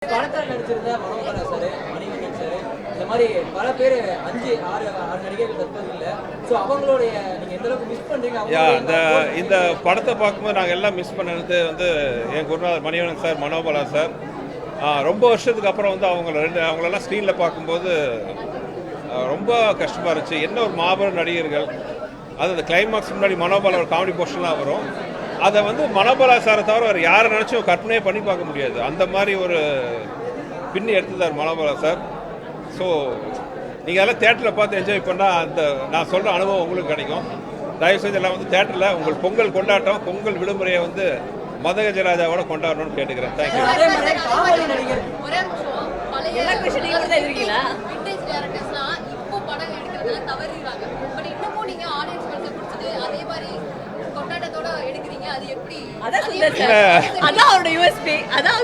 படத்தில் நடிச்சிருந்த Manohara sir, Manivannan sir, இந்த மாதிரி பல பேர் 5-6 நடிகர்கள் தற்போது இல்லை. ஸோ அவங்களுடைய நீங்கள் எந்த அளவுக்கு மிஸ் பண்ணுறீங்க? இந்த படத்தை பார்க்கும்போது நாங்கள் எல்லாம் மிஸ் பண்ணது வந்து என் குருநாதர் மணிவண்ணன் சார், மனோபலா சார். ரொம்ப வருஷத்துக்கு அப்புறம் வந்து அவங்களெல்லாம் ஸ்க்ரீனில் பார்க்கும்போது ரொம்ப கஷ்டமாக இருந்துச்சு. என்ன ஒரு மாபெரும் நடிகர்கள். அது அந்த கிளைமாக்ஸ் முன்னாடி மனோபலா ஒரு காமெடி போர்ஷன்லாம் வரும். அதை வந்து மனோபலா சாரை தவிர வேறு யாரை நினச்சும் கற்பனையே பண்ணி பார்க்க முடியாது. அந்த மாதிரி ஒரு பின்னி எடுத்துதார் மனோபலா சார். ஸோ நீங்கள் எல்லாம் தேட்டரில் பார்த்து என்ஜாய் பண்ணால் அந்த நான் சொல்கிற அனுபவம் உங்களுக்கு கிடைக்கும். தயவுசெய்து எல்லாம் வந்து தேட்டரில் உங்கள் பொங்கல் கொண்டாட்டம், பொங்கல் விடுமுறையை வந்து மதகஜராஜாவோட கொண்டாடணும்னு கேட்டுக்கிறேன். தேங்க்யூ.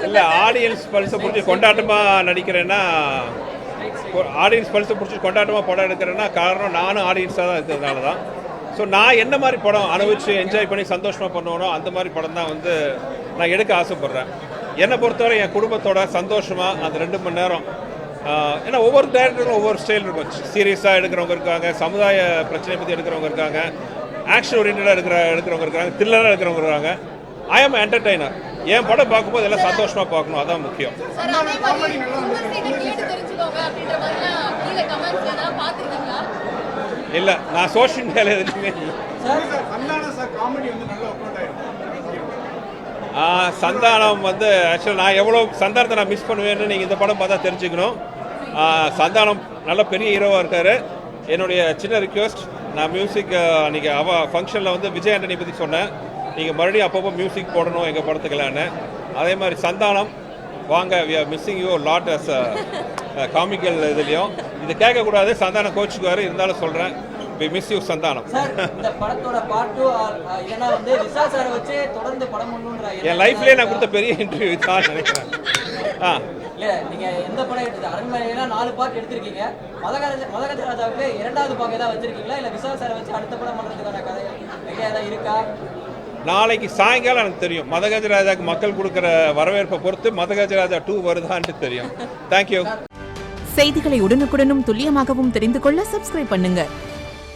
இல்ல ஆடியன்ஸ் பல்ஸை பிடிச்சி கொண்டாட்டமா நடிக்கிறேன்னா, ஆடியன்ஸ் பல்ஸை பிடிச்சி கொண்டாட்டமா படம் எடுக்கிறேன்னா காரணம் நானும் ஆடியன்ஸாக தான் இருக்கிறதுனால தான். ஸோ நான் என்ன மாதிரி படம் அனுபவிச்சு என்ஜாய் பண்ணி சந்தோஷமாக பண்ணுவேனோ அந்த மாதிரி படம் தான் வந்து நான் எடுக்க ஆசைப்பட்றேன். என்னை பொறுத்தவரை என் குடும்பத்தோட சந்தோஷமாக அந்த 2 மணி நேரம். ஏன்னா ஒவ்வொரு டேரக்டரும் ஒவ்வொரு ஸ்டைல் இருக்கும். சீரியஸாக எடுக்கிறவங்க இருக்காங்க, சமுதாய பிரச்சனை பற்றி எடுக்கிறவங்க இருக்காங்க, ஆக்ஷன் ஓரியன்டாக எடுக்கிறவங்க இருக்காங்க, த்ரில்லராக எடுக்கிறவங்க இருக்காங்க. ஐ ஆம் என்டர்டெய்னர். என் படம் பார்க்கும்போது எல்லாம் சந்தோஷமாக பார்க்கணும், அதான் முக்கியம். இல்லை, நான் சோஷியல் மீடியாவில் எதுவுமே சந்தானம் வந்து ஆக்சுவலாக நான் எவ்வளோ சந்தானத்தை நான் மிஸ் பண்ணுவேன்னு நீங்கள் இந்த படம் பார்த்தா தெரிஞ்சுக்கணும். சந்தானம் நல்ல பெரிய ஹீரோவாக இருக்கார். என்னுடைய சின்ன ரிக்வெஸ்ட், நான் மியூசிக் அன்றைக்கி ஃபங்க்ஷனில் வந்து விஜய் ஆண்டனி பற்றி சொன்னேன். நீங்கள் மறுபடியும் அப்பப்போ மியூசிக் போடணும் எங்கள் படத்துக்கலான்னு. அதே மாதிரி சந்தானம் வாங்க, we are missing you lot as comical இதுலேயும். இது கேட்கக்கூடாது, சந்தானம் கோச்சுக்குவார். இருந்தாலும் சொல்கிறேன், வி மிஸ் யூ சந்தானம். இந்த படத்தோட பார்ட் 2 இல்லனா வந்து விசா சாரை வச்சு தொடர்ந்து படம் பண்ணனும்ன்ற என் லைஃப்லயே நான் கொடுத்த பெரிய இன்டர்வியூ தான் நினைக்கிறேன். இல்ல நீங்க எந்த படம் எடுத்தது? அரண்மனையில 4 பார்ட் எடுத்திருக்கீங்க. மதகஜராஜாவுக்கு 2வது பார்ட் ஏதாவது வச்சிருக்கீங்களா? இல்ல விசா சாரை வச்சு அடுத்த படம் பண்றதுக்கான கதை ஐடியா ஏதாவது இருக்கா? நாளைக்கு சாயங்காலம் எனக்கு தெரியும். மதகஜராஜாவுக்கு மக்கள் கொடுக்குற வரவேற்பை பொறுத்து மதகஜராஜா 2 வருதான்ட்டு தெரியும். தேங்க்யூ. செய்திகளை உடனுக்குடனும் துல்லியமாகவும் தெரிந்து கொள்ள சப்ஸ்கிரைப் பண்ணுங்க.